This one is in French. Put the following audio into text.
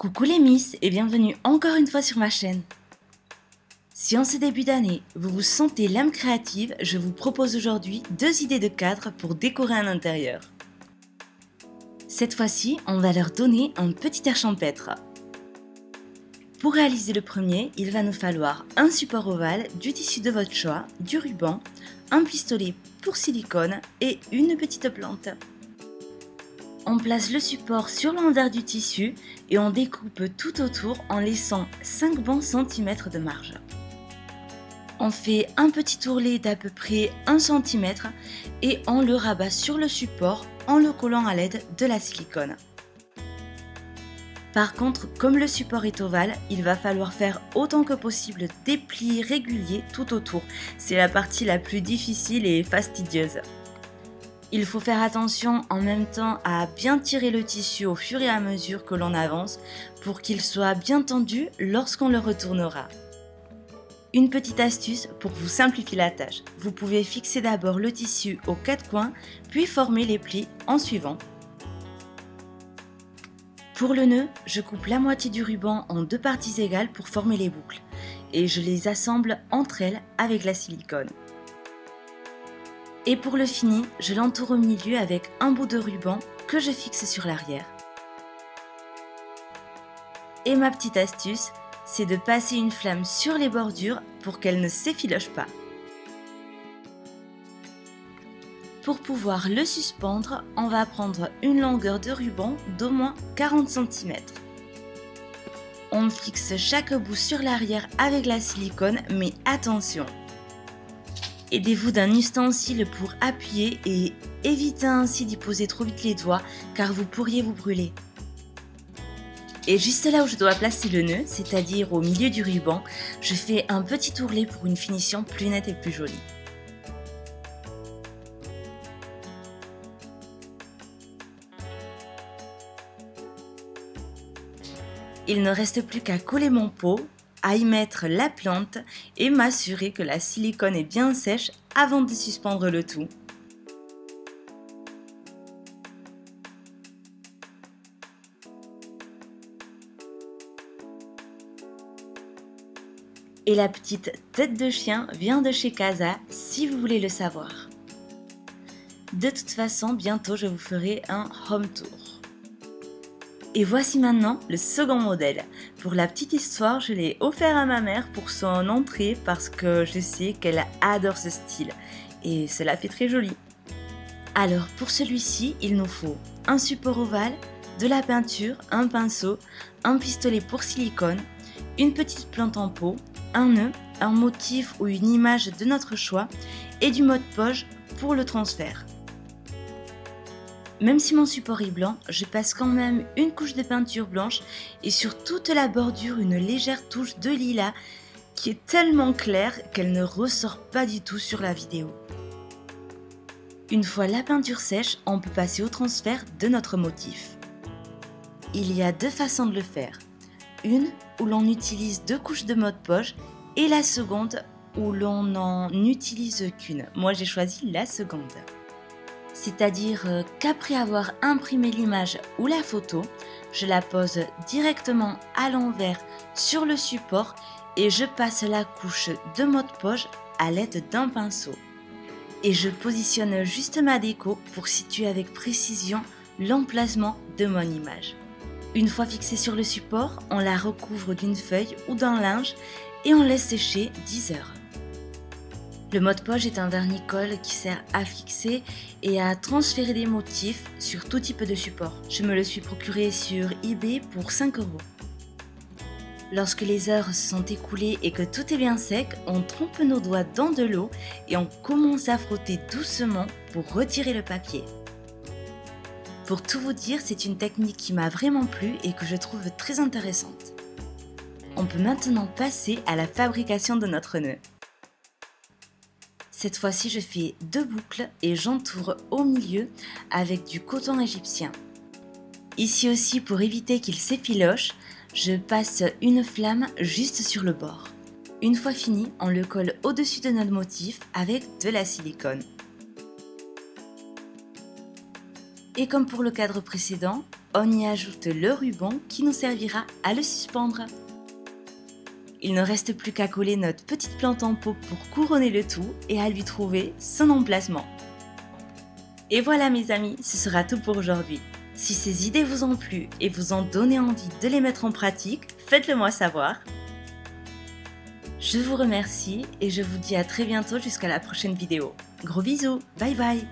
Coucou les Miss et bienvenue encore une fois sur ma chaîne. Si en ce début d'année, vous vous sentez l'âme créative, je vous propose aujourd'hui 2 idées de cadres pour décorer un intérieur. Cette fois-ci, on va leur donner un petit air champêtre. Pour réaliser le premier, il va nous falloir un support ovale, du tissu de votre choix, du ruban, un pistolet pour silicone et une petite plante. On place le support sur l'envers du tissu et on découpe tout autour en laissant 5 bons centimètres de marge. On fait un petit ourlet d'à peu près 1 cm et on le rabat sur le support en le collant à l'aide de la silicone. Par contre, comme le support est ovale, il va falloir faire autant que possible des plis réguliers tout autour. C'est la partie la plus difficile et fastidieuse. Il faut faire attention en même temps à bien tirer le tissu au fur et à mesure que l'on avance pour qu'il soit bien tendu lorsqu'on le retournera. Une petite astuce pour vous simplifier la tâche. Vous pouvez fixer d'abord le tissu aux 4 coins, puis former les plis en suivant. Pour le nœud, je coupe la moitié du ruban en 2 parties égales pour former les boucles et je les assemble entre elles avec la silicone. Et pour le fini, je l'entoure au milieu avec un bout de ruban que je fixe sur l'arrière. Et ma petite astuce, c'est de passer une flamme sur les bordures pour qu'elles ne s'effilochent pas. Pour pouvoir le suspendre, on va prendre une longueur de ruban d'au moins 40 cm. On fixe chaque bout sur l'arrière avec la silicone, mais attention! Aidez-vous d'un ustensile pour appuyer et évitez ainsi d'y poser trop vite les doigts car vous pourriez vous brûler. Et juste là où je dois placer le nœud, c'est-à-dire au milieu du ruban, je fais un petit ourlet pour une finition plus nette et plus jolie. Il ne reste plus qu'à coller mon pot, à y mettre la plante et m'assurer que la silicone est bien sèche avant de suspendre le tout. Et la petite tête de chien vient de chez Casa si vous voulez le savoir. De toute façon, bientôt je vous ferai un home tour. Et voici maintenant le second modèle. Pour la petite histoire, je l'ai offert à ma mère pour son entrée parce que je sais qu'elle adore ce style et cela fait très joli. Alors pour celui-ci, il nous faut un support ovale, de la peinture, un pinceau, un pistolet pour silicone, une petite plante en pot, un nœud, un motif ou une image de notre choix et du mode-poche pour le transfert. Même si mon support est blanc, je passe quand même une couche de peinture blanche et sur toute la bordure une légère touche de lilas qui est tellement claire qu'elle ne ressort pas du tout sur la vidéo. Une fois la peinture sèche, on peut passer au transfert de notre motif. Il y a 2 façons de le faire. Une où l'on utilise 2 couches de mode-poche et la seconde où l'on n'en utilise qu'une. Moi j'ai choisi la seconde. C'est-à-dire qu'après avoir imprimé l'image ou la photo, je la pose directement à l'envers sur le support et je passe la couche de mode-poche à l'aide d'un pinceau. Et je positionne juste ma déco pour situer avec précision l'emplacement de mon image. Une fois fixée sur le support, on la recouvre d'une feuille ou d'un linge et on laisse sécher 10 heures. Le mode-poche est un vernis-colle qui sert à fixer et à transférer des motifs sur tout type de support. Je me le suis procuré sur eBay pour 5 €. Lorsque les heures se sont écoulées et que tout est bien sec, on trempe nos doigts dans de l'eau et on commence à frotter doucement pour retirer le papier. Pour tout vous dire, c'est une technique qui m'a vraiment plu et que je trouve très intéressante. On peut maintenant passer à la fabrication de notre nœud. Cette fois-ci, je fais 2 boucles et j'entoure au milieu avec du coton égyptien. Ici aussi, pour éviter qu'il s'effiloche, je passe une flamme juste sur le bord. Une fois fini, on le colle au-dessus de notre motif avec de la silicone. Et comme pour le cadre précédent, on y ajoute le ruban qui nous servira à le suspendre. Il ne reste plus qu'à coller notre petite plante en pot pour couronner le tout et à lui trouver son emplacement. Et voilà mes amis, ce sera tout pour aujourd'hui. Si ces idées vous ont plu et vous ont donné envie de les mettre en pratique, faites-le moi savoir. Je vous remercie et je vous dis à très bientôt jusqu'à la prochaine vidéo. Gros bisous, bye bye!